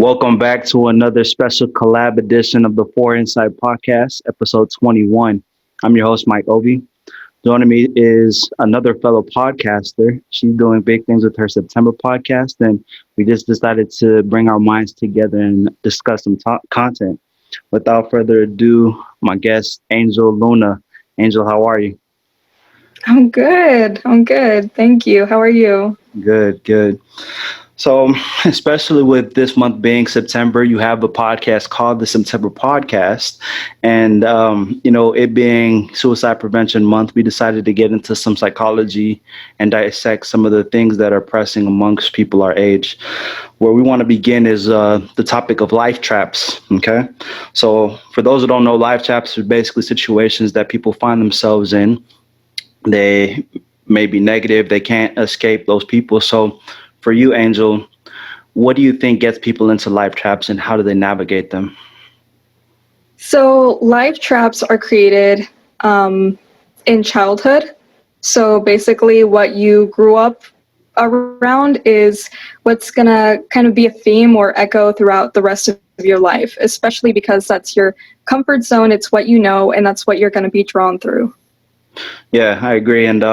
Welcome back to another special collab edition of the Four Inside Podcast, episode 21. I'm your host, Mike Obi. Joining me is another fellow podcaster. She's doing big things with her September podcast, and we just decided to bring our minds together and discuss some content. Without further ado, my guest, Angel Luna. Angel, how are you? I'm good. I'm good. Thank you. How are you? Good, good. So, especially with this month being September, you have a podcast called the September Podcast. And, it being Suicide Prevention Month, we decided to get into some psychology and dissect some of the things that are pressing amongst people our age. Where we want to begin is the topic of life traps. Okay. So, for those who don't know, life traps are basically situations that people find themselves in. They may be negative, they can't escape those people. So, for you, Angel, what do you think gets people into life traps and how do they navigate them? So, life traps are created in childhood. So, basically, what you grew up around is what's going to kind of be a theme or echo throughout the rest of your life, especially because that's your comfort zone. It's what you know, and that's what you're going to be drawn through. Yeah, I agree. And,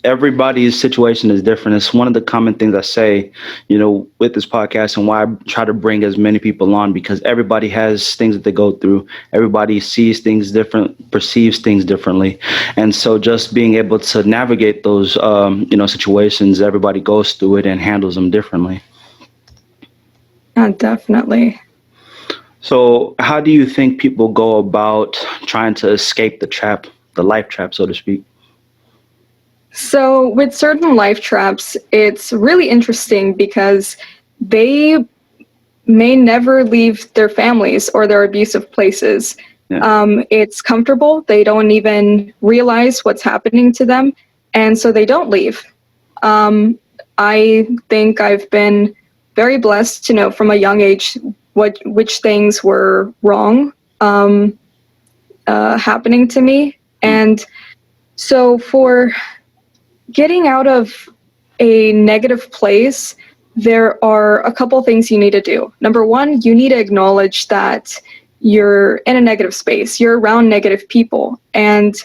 everybody's situation is different. It's one of the common things I say, with this podcast and why I try to bring as many people on, because everybody has things that they go through. Everybody sees things different, perceives things differently. And so just being able to navigate those, situations, everybody goes through it and handles them differently. Yeah, definitely. So how do you think people go about trying to escape the life trap, so to speak? So, with certain life traps, it's really interesting because they may never leave their families or their abusive places. Yeah. It's comfortable. They don't even realize what's happening to them. And so they don't leave. I think I've been very blessed to know from a young age which things were wrong happening to me. And so for getting out of a negative place, there are a couple things you need to do. Number one, you need to acknowledge that you're in a negative space. You're around negative people. And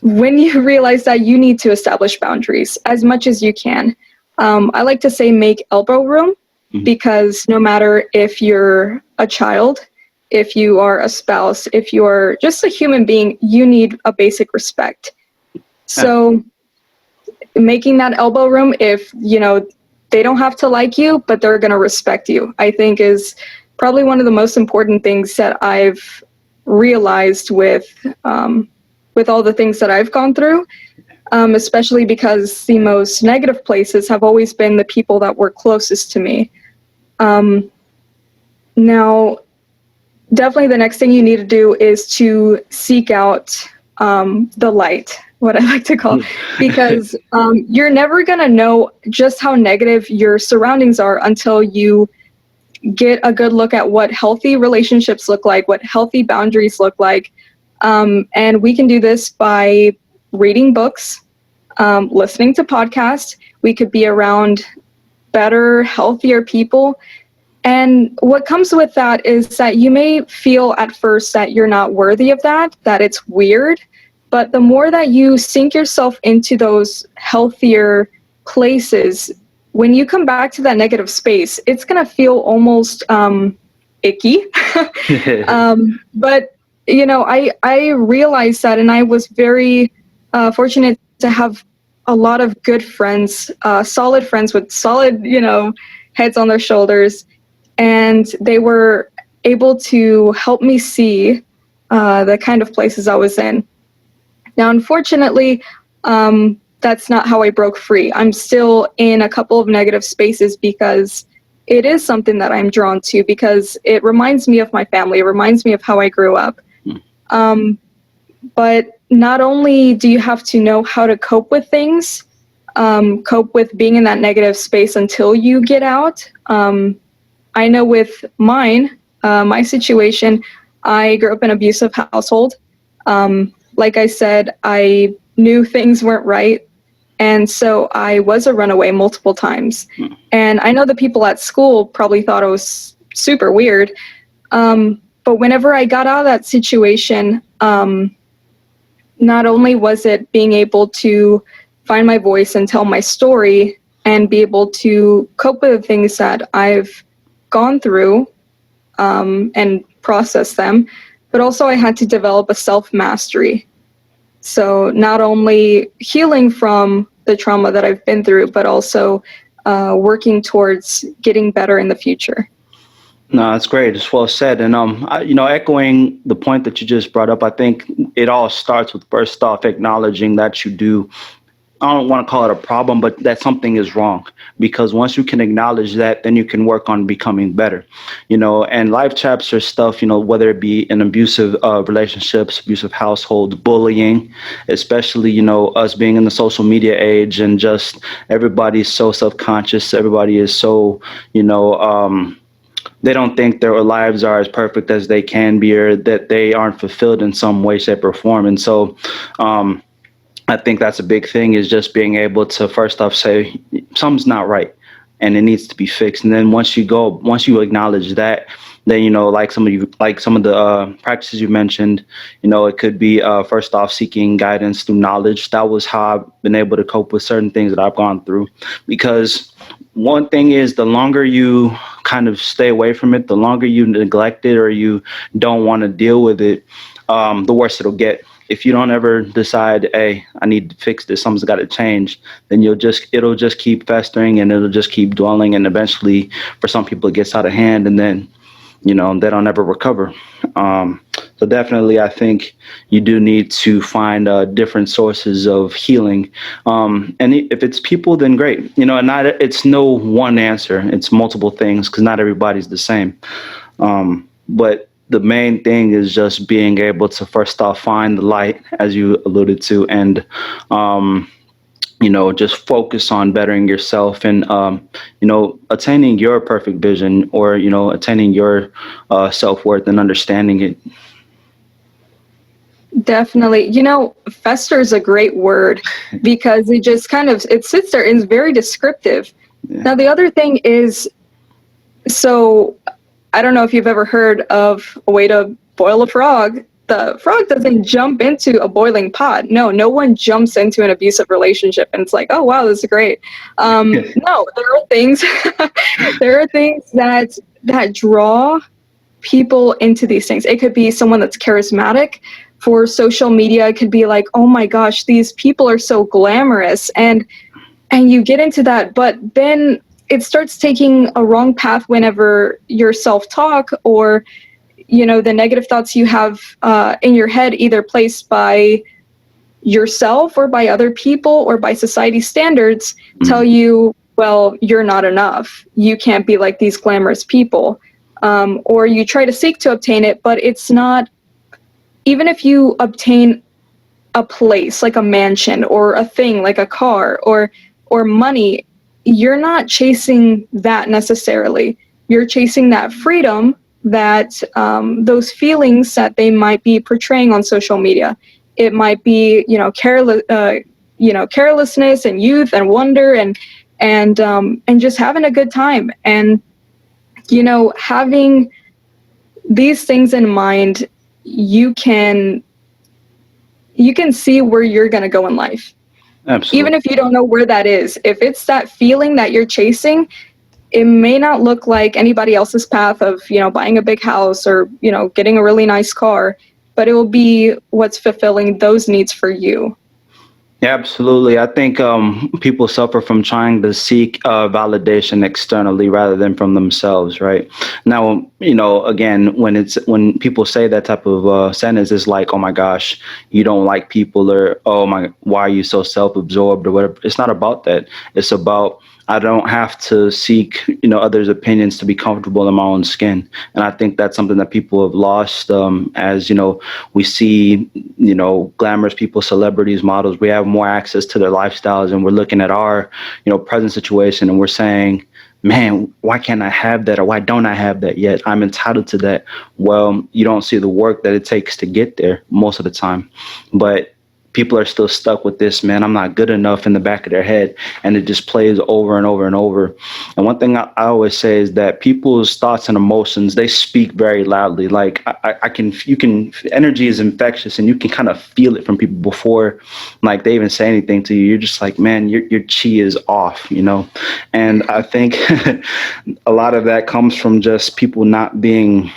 when you realize that, you need to establish boundaries as much as you can. I like to say make elbow room, because no matter if you're a child, if you are a spouse, if you're just a human being, you need a basic respect. So making that elbow room, if, they don't have to like you, but they're going to respect you, I think is probably one of the most important things that I've realized with all the things that I've gone through, especially because the most negative places have always been the people that were closest to me. Now, definitely the next thing you need to do is to seek out the light, what I like to call, because you're never going to know just how negative your surroundings are until you get a good look at what healthy relationships look like, what healthy boundaries look like. And we can do this by reading books, listening to podcasts. We could be around better, healthier people. And what comes with that is that you may feel at first that you're not worthy of that it's weird. But the more that you sink yourself into those healthier places, when you come back to that negative space, it's going to feel almost icky. But, I realized that, and I was very fortunate to have a lot of good friends, solid friends with solid, heads on their shoulders. And they were able to help me see the kind of places I was in. Now, unfortunately, that's not how I broke free. I'm still in a couple of negative spaces because it is something that I'm drawn to, because it reminds me of my family. It reminds me of how I grew up. But not only do you have to know how to cope with things, cope with being in that negative space until you get out. I know with my situation, I grew up in an abusive household. Like I said, I knew things weren't right, And so I was a runaway multiple times. And I know the people at school probably thought it was super weird. But whenever I got out of that situation, not only was it being able to find my voice and tell my story and be able to cope with the things that I've gone through and process them, but also I had to develop a self-mastery. So not only healing from the trauma that I've been through, but also working towards getting better in the future. No, that's great. It's well said. And echoing the point that you just brought up, I think it all starts with first off acknowledging that you do. I don't want to call it a problem, but that something is wrong. Because once you can acknowledge that, then you can work on becoming better. And life chapter stuff, whether it be in abusive relationships, abusive households, bullying, especially, us being in the social media age, and just everybody's so self-conscious. Everybody is so, they don't think their lives are as perfect as they can be, or that they aren't fulfilled in some way, shape, or form. And so I think that's a big thing, is just being able to first off say something's not right and it needs to be fixed. And then once you acknowledge that, then, like some of the practices you mentioned, it could be first off seeking guidance through knowledge. That was how I've been able to cope with certain things that I've gone through. Because one thing is, the longer you kind of stay away from it, the longer you neglect it or you don't want to deal with it, the worse it'll get. If you don't ever decide, hey, I need to fix this, something's got to change, then it'll just keep festering and it'll just keep dwelling. And eventually, for some people, it gets out of hand, and then, they don't ever recover. So definitely, I think you do need to find different sources of healing. And if it's people, then great. It's no one answer. It's multiple things, because not everybody's the same. But the main thing is just being able to first off find the light, as you alluded to, and just focus on bettering yourself and attaining your perfect vision, or attaining your self-worth and understanding it. Definitely. Fester is a great word, because it just it sits there and is very descriptive. Yeah. Now, the other thing is, so I don't know if you've ever heard of a way to boil a frog. The frog doesn't jump into a boiling pot. No one jumps into an abusive relationship and it's like, oh, wow, this is great. No, there are things, that draw people into these things. It could be someone that's charismatic. For social media, it could be like, oh my gosh, these people are so glamorous, and you get into that, but then it starts taking a wrong path whenever your self-talk or the negative thoughts you have in your head, either placed by yourself or by other people or by society standards, tell you, well, you're not enough. You can't be like these glamorous people. Or you try to seek to obtain it, but it's not. Even if you obtain a place like a mansion or a thing like a car or money, you're not chasing that necessarily. You're chasing that freedom, that those feelings that they might be portraying on social media. It might be, carelessness and youth and wonder and just having a good time. And, having these things in mind, you can see where you're going to go in life. Absolutely. Even if you don't know where that is, if it's that feeling that you're chasing, it may not look like anybody else's path of, buying a big house or, getting a really nice car, but it will be what's fulfilling those needs for you. Yeah, absolutely. I think people suffer from trying to seek validation externally rather than from themselves, right? Now, again, when people say that type of sentence, it's like, oh my gosh, you don't like people, or oh my, why are you so self-absorbed, or whatever. It's not about that. It's about, I don't have to seek, others' opinions to be comfortable in my own skin. And I think that's something that people have lost as, we see, glamorous people, celebrities, models. We have more access to their lifestyles, and we're looking at our, present situation, and we're saying, man, why can't I have that? Or why don't I have that yet? I'm entitled to that. Well, you don't see the work that it takes to get there most of the time. But people are still stuck with this, man, I'm not good enough, in the back of their head, and it just plays over and over and over. And one thing I always say is that people's thoughts and emotions, they speak very loudly. Like you can, energy is infectious, and you can kind of feel it from people before like they even say anything to you. You're just like, man, your chi is off, you know? And I think a lot of that comes from just people not being,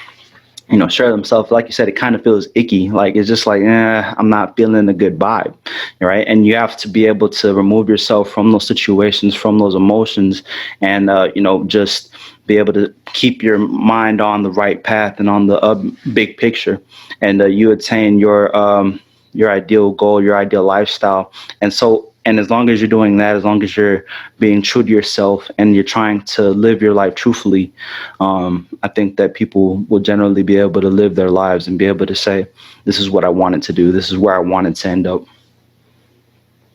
you know, sure themselves. Like you said, it kind of feels icky. Like it's just like, I'm not feeling a good vibe, right? And you have to be able to remove yourself from those situations, from those emotions, and you know, just be able to keep your mind on the right path and on the big picture, and you attain your ideal goal, your ideal lifestyle. And so, and as long as you're doing that, as long as you're being true to yourself and you're trying to live your life truthfully, I think that people will generally be able to live their lives and be able to say, this is what I wanted to do. This is where I wanted to end up.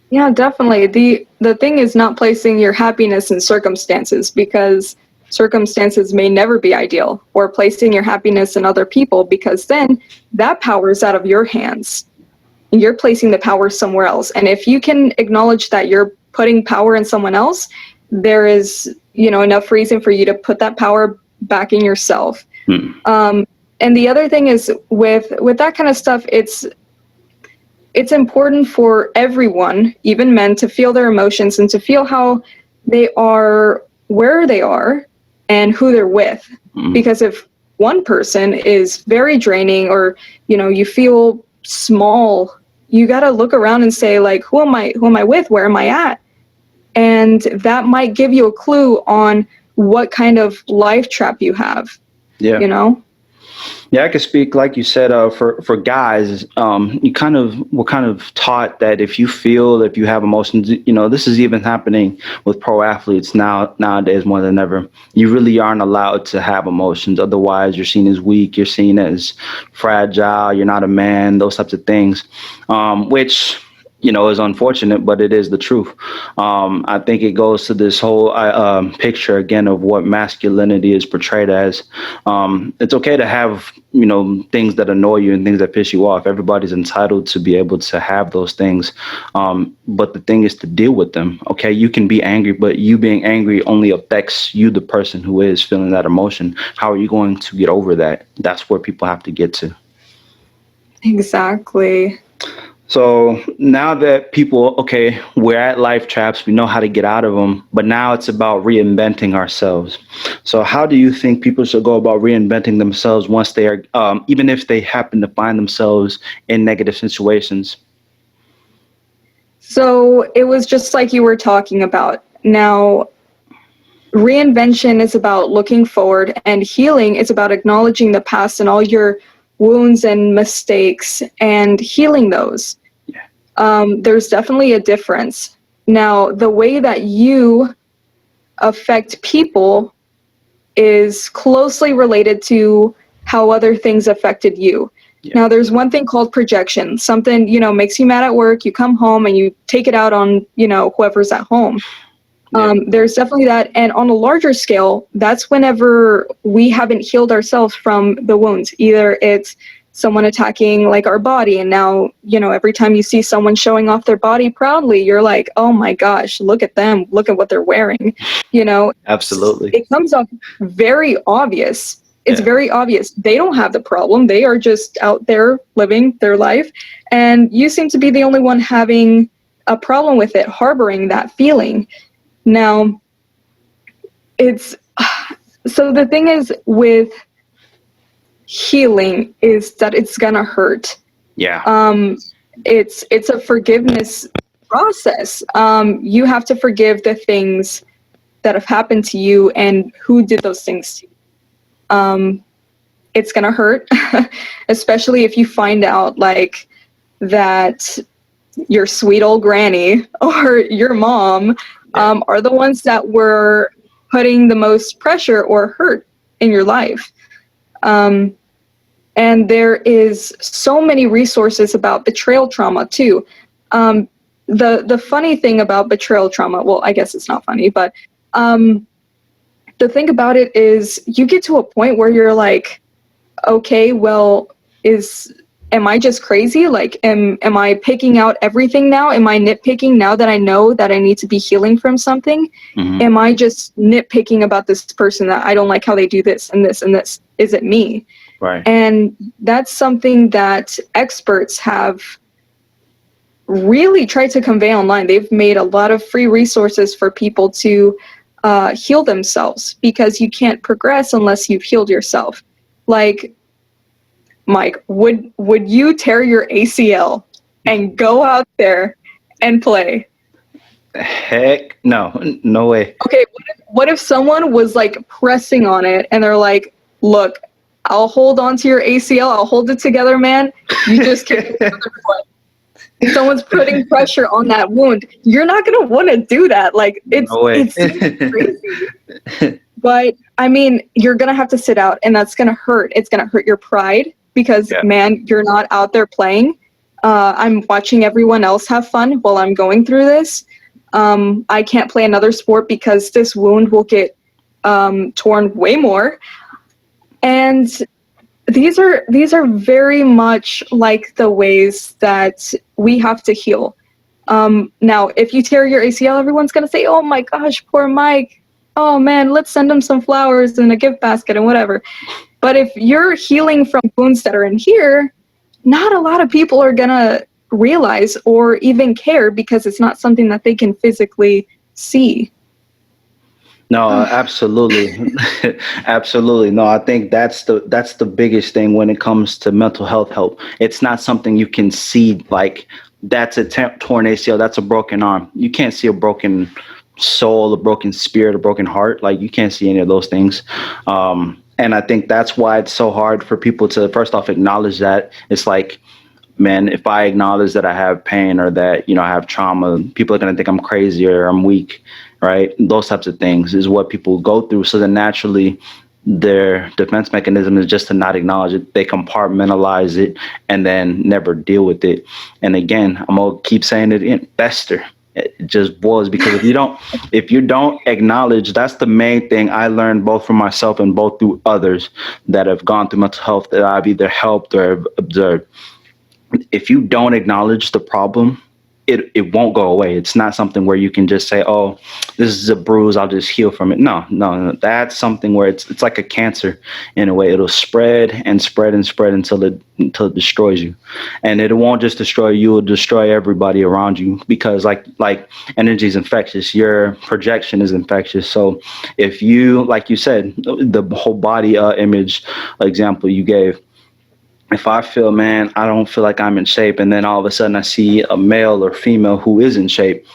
Yeah, definitely. The thing is not placing your happiness in circumstances, because circumstances may never be ideal, or placing your happiness in other people, because then that power is out of your hands. You're placing the power somewhere else. And if you can acknowledge that you're putting power in someone else, there is, you know, enough reason for you to put that power back in yourself. And the other thing is with that kind of stuff, it's important for everyone, even men, to feel their emotions and to feel how they are, where they are, and who they're with. Because if one person is very draining, or, you know, you feel small, you got to look around and say, like, who am I with? Where am I at? And that might give you a clue on what kind of life trap you have. Yeah. You know? Yeah, I could speak, like you said, for guys, we're kind of taught that if you have emotions, you know, this is even happening with pro athletes nowadays more than ever. You really aren't allowed to have emotions. Otherwise, you're seen as weak. You're seen as fragile. You're not a man. Those types of things, which, you know, is unfortunate, but it is the truth. I think it goes to this whole picture again of what masculinity is portrayed as. It's okay to have, you know, things that annoy you and things that piss you off. Everybody's entitled to be able to have those things. But the thing is to deal with them. Okay, you can be angry, but you being angry only affects you, the person who is feeling that emotion. How are you going to get over that? That's where people have to get to. Exactly. So now that people, okay, we're at life traps, we know how to get out of them, but now it's about reinventing ourselves. So how do you think people should go about reinventing themselves once they are, even if they happen to find themselves in negative situations? So it was just like you were talking about. Now, reinvention is about looking forward, and healing is about acknowledging the past and all your wounds and mistakes and healing those. There's definitely a difference. Now, the way that you affect people is closely related to how other things affected you. Yeah. Now, there's one thing called projection. Something, you know, makes you mad at work, you come home and you take it out on, you know, whoever's at home. Yeah. There's definitely that. And on a larger scale, that's whenever we haven't healed ourselves from the wounds. Either it's someone attacking like our body, and now, you know, every time you see someone showing off their body proudly, you're like, oh my gosh, look at them, look at what they're wearing, you know. Absolutely. It comes off very obvious. It's very obvious. They don't have the problem. They are just out there living their life, and you seem to be the only one having a problem with it, harboring that feeling. Now, it's so the thing is with healing is that it's gonna hurt. Yeah. It's a forgiveness process. You have to forgive the things that have happened to you and who did those things to you. It's gonna hurt, especially if you find out like that your sweet old granny or your mom are the ones that were putting the most pressure or hurt in your life. And there is so many resources about betrayal trauma too. The funny thing about betrayal trauma, well, I guess it's not funny, but the thing about it is you get to a point where you're like, okay, well, is am I just crazy? Like, am I picking out everything now? Am I nitpicking now that I know that I need to be healing from something? Hmm. Am I just nitpicking about this person that I don't like how they do this and this and this? Is it me? Right. And that's something that experts have really tried to convey online. They've made a lot of free resources for people to heal themselves, because you can't progress unless you've healed yourself. Like, Mike, would you tear your ACL and go out there and play? Heck no, no way. Okay, what if someone was like pressing on it and they're like, look, I'll hold on to your ACL, I'll hold it together, man. You just can't do the other foot. Someone's putting pressure on that wound. You're not gonna want to do that. Like, No way. it's crazy. But I mean, you're gonna have to sit out, and that's gonna hurt. It's gonna hurt your pride, because Yeah. man, you're not out there playing. I'm watching everyone else have fun while I'm going through this. I can't play another sport because this wound will get torn way more. And these are very much like the ways that we have to heal. Now, if you tear your ACL, everyone's gonna say, "Oh my gosh, poor Mike. Oh man, let's send him some flowers and a gift basket and whatever." But if you're healing from wounds that are in here, not a lot of people are gonna realize or even care, because it's not something that they can physically see. No, absolutely. Absolutely. No, I think that's the biggest thing when it comes to mental health help. It's not something you can see, like that's a torn ACL, that's a broken arm. You can't see a broken soul, a broken spirit, a broken heart. Like you can't see any of those things. And I think that's why it's so hard for people to first off acknowledge that. It's like, man, if I acknowledge that I have pain or that, I have trauma, people are going to think I'm crazy or I'm weak, right? Those types of things is what people go through. So then naturally, their defense mechanism is just to not acknowledge it. They compartmentalize it and then never deal with it. And again, I'm going to keep saying it again, fester. It just boils, because if you don't acknowledge, that's the main thing I learned both from myself and both through others that have gone through mental health that I've either helped or have observed. If you don't acknowledge the problem, it won't go away. It's not something where you can just say, "Oh, this is a bruise, I'll just heal from it." No, no, no. That's something where it's like a cancer in a way. It'll spread and spread and spread until it destroys you. And it won't just destroy you, it'll destroy everybody around you, because like energy is infectious. Your projection is infectious. So if you, like you said, the whole body image example you gave, if I feel, man, I don't feel like I'm in shape, and then all of a sudden I see a male or female who is in shape,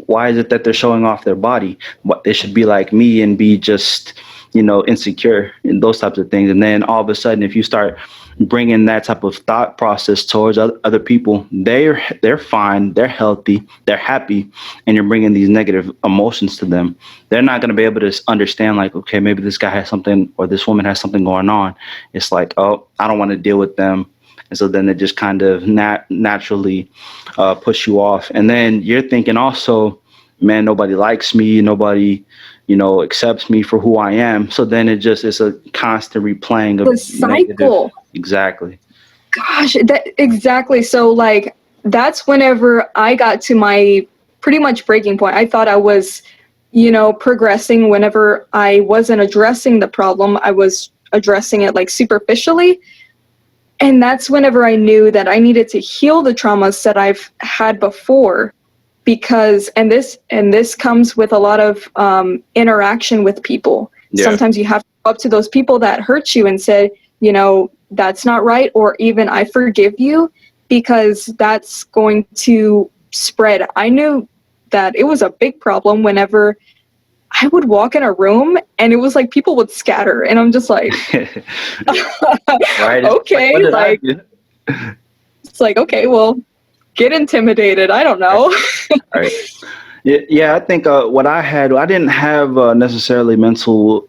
why is it that they're showing off their body? What, they should be like me and be just, insecure and those types of things. And then all of a sudden, if you start bringing that type of thought process towards other people, they're fine, they're healthy, they're happy, and you're bringing these negative emotions to them. They're not going to be able to understand, like, okay, maybe this guy has something or this woman has something going on. It's like, oh, I don't want to deal with them. And so then they just kind of naturally push you off. And then you're thinking also, man, nobody likes me, nobody accepts me for who I am. So then it's a constant replaying of The cycle. Exactly. Gosh, that exactly. So like, that's whenever I got to my pretty much breaking point. I thought I was, progressing. Whenever I wasn't addressing the problem, I was addressing it like superficially. And that's whenever I knew that I needed to heal the traumas that I've had before, because and this comes with a lot of interaction with people. Yeah. Sometimes you have to go up to those people that hurt you and say, that's not right, or even I forgive you, because that's going to spread. I knew that it was a big problem whenever I would walk in a room and it was like people would scatter, and I'm just like, Right. okay, like it's like, okay, well, get intimidated. I don't know. Right. Yeah, I think what I didn't have necessarily mental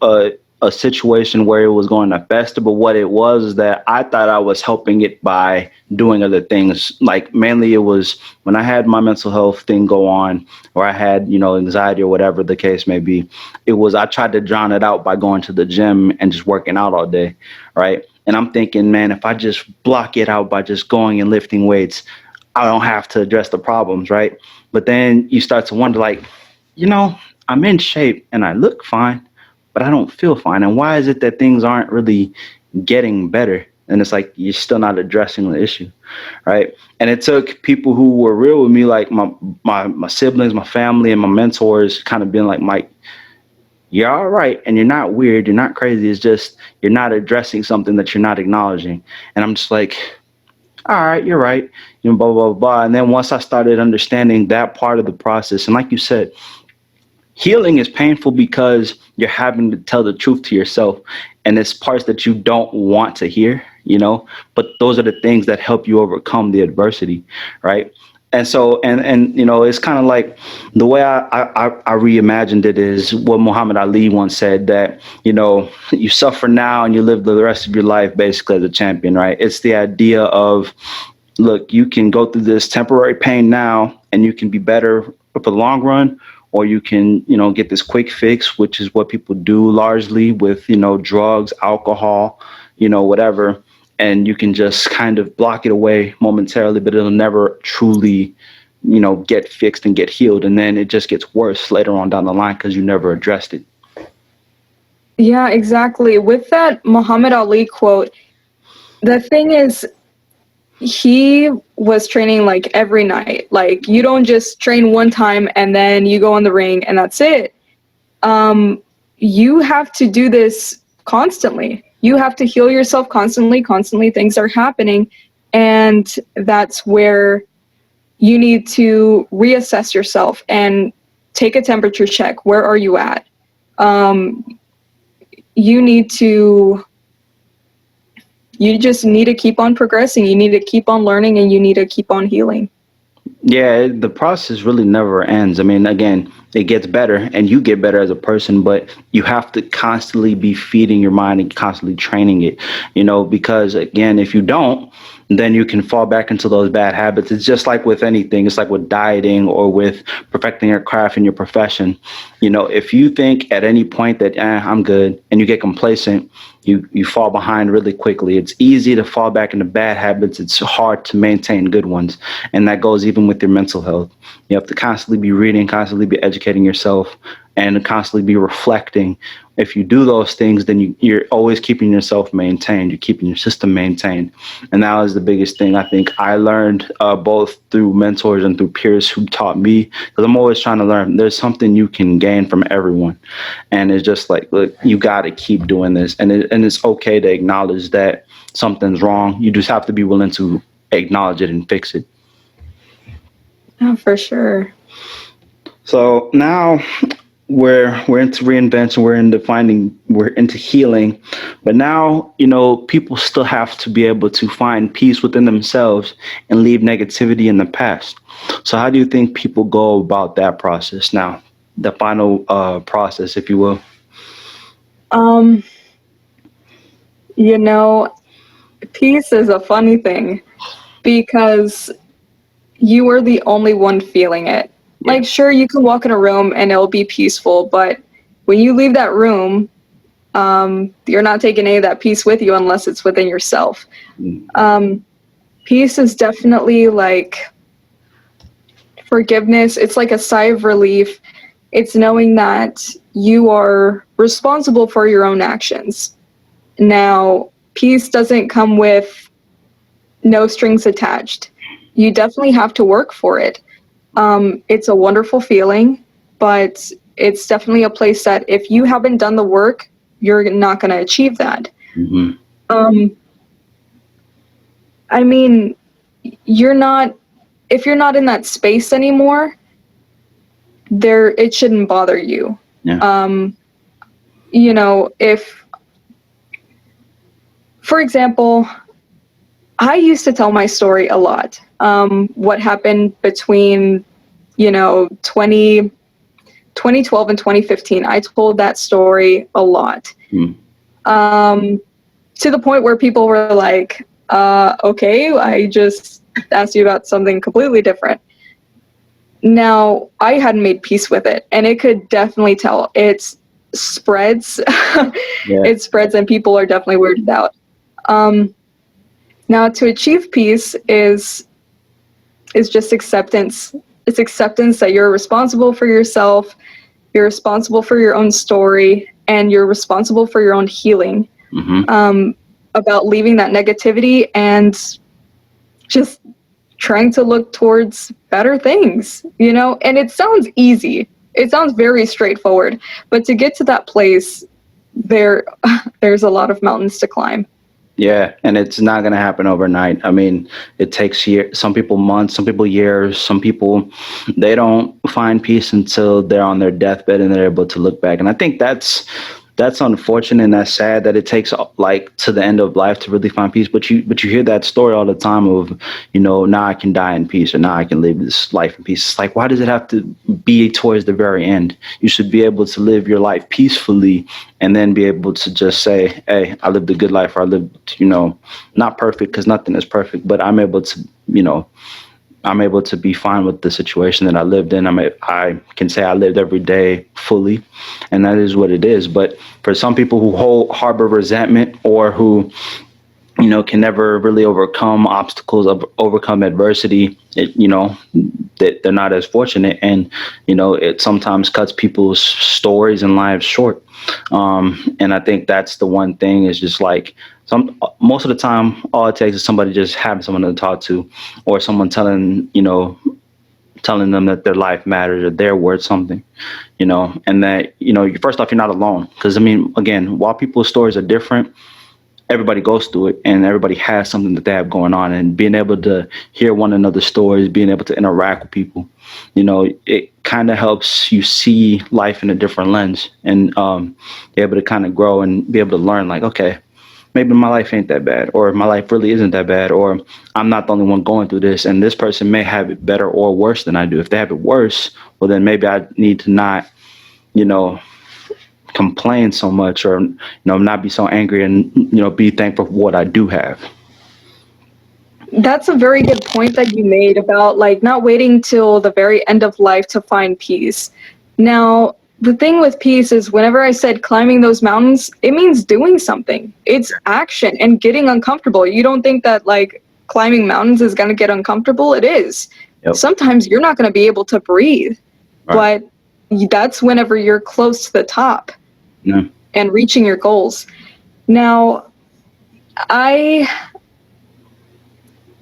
a situation where it was going to fester, but what it was is that I thought I was helping it by doing other things. Like mainly it was when I had my mental health thing go on, or I had, anxiety or whatever the case may be, I tried to drown it out by going to the gym and just working out all day. Right. And I'm thinking, man, if I just block it out by just going and lifting weights, I don't have to address the problems, right? But then you start to wonder, like, you know, I'm in shape and I look fine, but I don't feel fine. And why is it that things aren't really getting better? And it's like you're still not addressing the issue, right? And it took people who were real with me, like my siblings, my family, and my mentors, kind of being like, Mike, you're all right, and you're not weird, you're not crazy. It's just you're not addressing something that you're not acknowledging. And I'm just like, all right, you're right, blah, blah, blah. And then once I started understanding that part of the process, and like you said, healing is painful because you're having to tell the truth to yourself. And it's parts that you don't want to hear, but those are the things that help you overcome the adversity, right? And so, it's kind of like the way I reimagined it is what Muhammad Ali once said, that, you suffer now and you live the rest of your life basically as a champion, right? It's the idea of, look, you can go through this temporary pain now and you can be better for the long run, or you can, get this quick fix, which is what people do largely with, drugs, alcohol, whatever. And you can just kind of block it away momentarily, but it'll never truly, get fixed and get healed. And then it just gets worse later on down the line because you never addressed it. Yeah, exactly. With that Muhammad Ali quote, the thing is, he was training like every night. Like, you don't just train one time and then you go in the ring and that's it. You have to do this constantly. You have to heal yourself constantly things are happening. And that's where you need to reassess yourself and take a temperature check. Where are you at? You just need to keep on progressing. You need to keep on learning, and you need to keep on healing. Yeah, the process really never ends. I mean, again, it gets better and you get better as a person, but you have to constantly be feeding your mind and constantly training it, because again, if you don't, then you can fall back into those bad habits. It's just like with anything. It's like with dieting or with perfecting your craft in your profession. If you think at any point that I'm good and you get complacent, you fall behind really quickly. It's easy to fall back into bad habits. It's hard to maintain good ones. And that goes even with your mental health. You have to constantly be reading, constantly be educating yourself, and constantly be reflecting. If you do those things, then you're always keeping yourself maintained. You're keeping your system maintained. And that was the biggest thing I think I learned, both through mentors and through peers who taught me, because I'm always trying to learn. There's something you can gain from everyone. And it's just like, look, you got to keep doing this. And it's okay to acknowledge that something's wrong. You just have to be willing to acknowledge it and fix it. Oh, for sure. So now we're into reinvention, we're into healing, but now people still have to be able to find peace within themselves and leave negativity in the past. So how do you think people go about that process now, the final process, if you will? Peace is a funny thing because you are the only one feeling it. Like, sure, you can walk in a room and it'll be peaceful, but when you leave that room, you're not taking any of that peace with you unless it's within yourself. Peace is definitely like forgiveness. It's like a sigh of relief. It's knowing that you are responsible for your own actions. Now, peace doesn't come with no strings attached. You definitely have to work for it. It's a wonderful feeling, but it's definitely a place that if you haven't done the work, you're not going to achieve that. Mm-hmm. I mean, if you're not in that space anymore, it shouldn't bother you. Yeah. If, for example, I used to tell my story a lot. What happened between, 2012 and 2015. I told that story a lot. To the point where people were like, okay, I just asked you about something completely different. Now, I hadn't made peace with it, and it could definitely tell. It spreads. Yeah. It spreads, and people are definitely weirded out. Now, to achieve peace is just acceptance. It's acceptance that you're responsible for yourself, you're responsible for your own story, and you're responsible for your own healing. About leaving that negativity and just trying to look towards better things, and it sounds easy. It sounds very straightforward, but to get to that place, there's a lot of mountains to climb. Yeah, and it's not going to happen overnight. I mean, it takes years, some people months, some people years, some people, they don't find peace until they're on their deathbed and they're able to look back. And I think that's unfortunate and that's sad that it takes like to the end of life to really find peace. But you hear that story all the time of, now I can die in peace or now I can live this life in peace. It's like, why does it have to be towards the very end? You should be able to live your life peacefully and then be able to just say, hey, I lived a good life, or I lived, not perfect, because nothing is perfect, but I'm able to be fine with the situation that I lived in. I can say I lived every day fully, and that is what it is. But for some people who harbor resentment, or who, can never really overcome obstacles, overcome adversity, that they're not as fortunate. And, it sometimes cuts people's stories and lives short. And I think that's the one thing, is just like, most of the time, all it takes is somebody just having someone to talk to, or someone telling them that their life matters or they're worth something, and that, first off, you're not alone. Because, I mean, again, while people's stories are different, everybody goes through it and everybody has something that they have going on, and being able to hear one another's stories, being able to interact with people, it kind of helps you see life in a different lens, and be able to kind of grow and be able to learn, like, okay, maybe my life ain't that bad, or my life really isn't that bad, or I'm not the only one going through this, and this person may have it better or worse than I do. If they have it worse, well, then maybe I need to not, complain so much, or, not be so angry, and, be thankful for what I do have. That's a very good point that you made about, like, not waiting till the very end of life to find peace. Now, the thing with peace is, whenever I said climbing those mountains, it means doing something. It's action and getting uncomfortable. You don't think that, like, climbing mountains is going to get uncomfortable? It is. Yep. Sometimes you're not going to be able to breathe, right. But that's whenever you're close to the top. Yeah. And reaching your goals. Now, I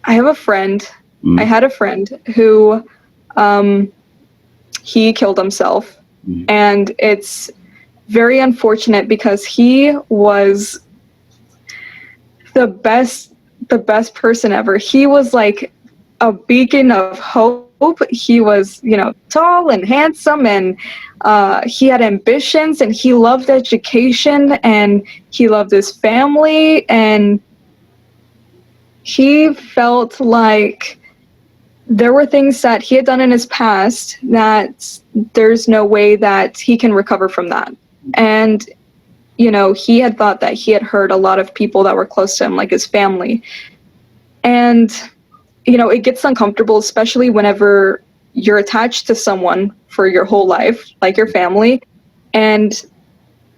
have a friend. I had a friend who he killed himself. And it's very unfortunate, because he was the best person ever. He was like a beacon of hope. He was, tall and handsome, and he had ambitions, and he loved education, and he loved his family, and he felt like there were things that he had done in his past that there's no way that he can recover from that. And, he had thought that he had hurt a lot of people that were close to him, like his family. And, it gets uncomfortable, especially whenever you're attached to someone for your whole life, like your family. And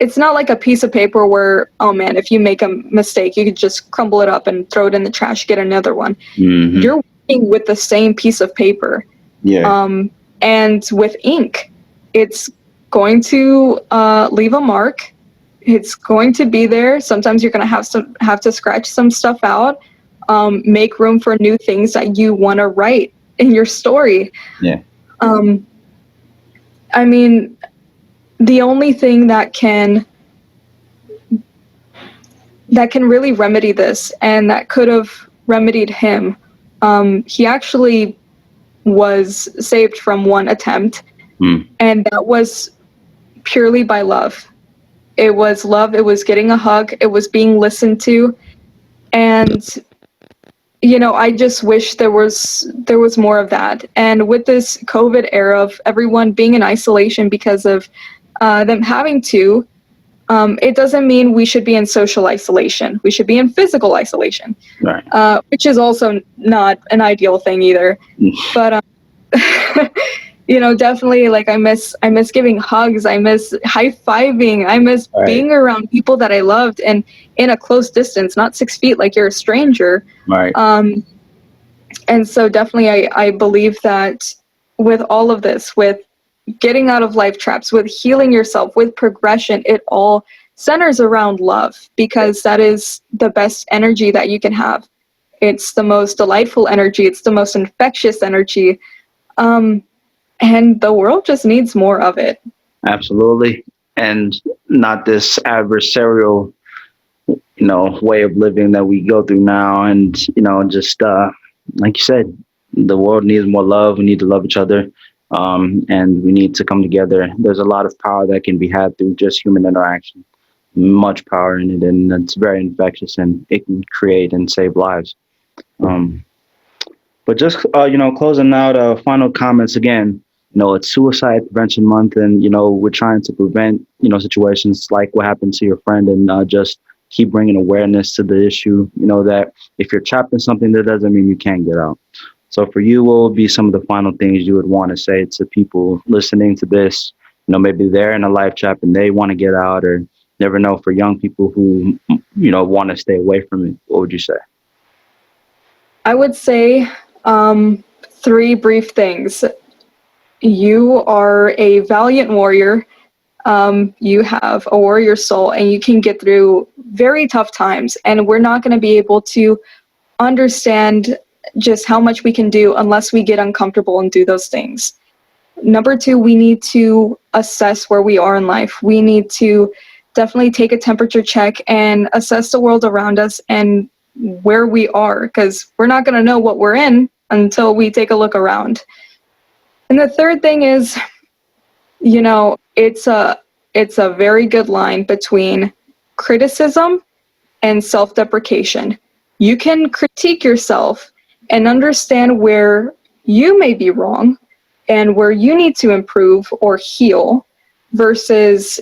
it's not like a piece of paper where, oh man, if you make a mistake, you could just crumble it up and throw it in the trash, get another one. Mm-hmm. You're working with the same piece of paper. Yeah. And with ink, it's going to leave a mark. It's going to be there. Sometimes you're going to have to scratch some stuff out, make room for new things that you want to write in your story. Yeah. I mean, the only thing that can really remedy this, and that could have remedied him, he actually was saved from one attempt, and that was purely by love. It was love, it was getting a hug, it was being listened to, and I just wish there was more of that. And with this COVID era of everyone being in isolation because of them having to, it doesn't mean we should be in social isolation. We should be in physical isolation, right. Which is also not an ideal thing either. But definitely, like, I miss giving hugs. I miss high-fiving. I miss Right. being around people that I loved and in a close distance, not 6 feet like you're a stranger. Right. Um, and so definitely I believe that with all of this, with getting out of life traps, with healing yourself, with progression, it all centers around love, because that is the best energy that you can have. It's the most delightful energy. It's the most infectious energy. And the world just needs more of it. Absolutely. And not this adversarial, way of living that we go through now. And, just like you said, the world needs more love. We need to love each other. And we need to come together. There's a lot of power that can be had through just human interaction, much power in it. And it's very infectious and it can create and save lives. Um, But just closing out, final comments again. It's Suicide Prevention Month, and we're trying to prevent situations like what happened to your friend, and just keep bringing awareness to the issue. That if you're trapped in something, that doesn't mean you can't get out. So for you, what would be some of the final things you would want to say to people listening to this? Maybe they're in a life trap and they want to get out, or never know, for young people who want to stay away from it. What would you say? I would say three brief things. You are a valiant warrior. You have a warrior soul, and you can get through very tough times. And we're not going to be able to understand just how much we can do unless we get uncomfortable and do those things. Number two, we need to assess where we are in life. We need to definitely take a temperature check and assess the world around us and where we are, because we're not going to know what we're in until we take a look around. And the third thing is, it's a very good line between criticism and self-deprecation. You can critique yourself and understand where you may be wrong and where you need to improve or heal, versus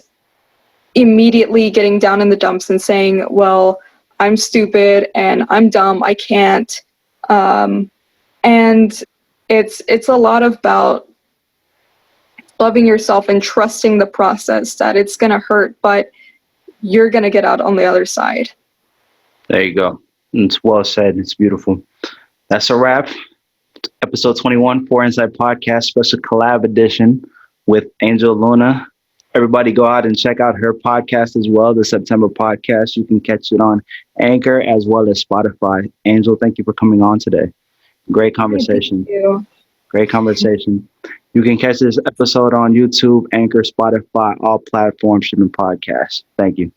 immediately getting down in the dumps and saying, well, I'm stupid and I'm dumb, I can't. And it's a lot about loving yourself and trusting the process, that it's going to hurt, but you're going to get out on the other side. There you go. It's well said. It's beautiful. That's a wrap. Episode 21, Four Inside Podcast, special collab edition with Angel Luna. Everybody go out and check out her podcast as well, the September podcast. You can catch it on Anchor as well as Spotify. Angel, thank you for coming on today. Great conversation. Thank you. Great conversation. You can catch this episode on YouTube, Anchor, Spotify, all platforms, shipping podcasts. Thank you.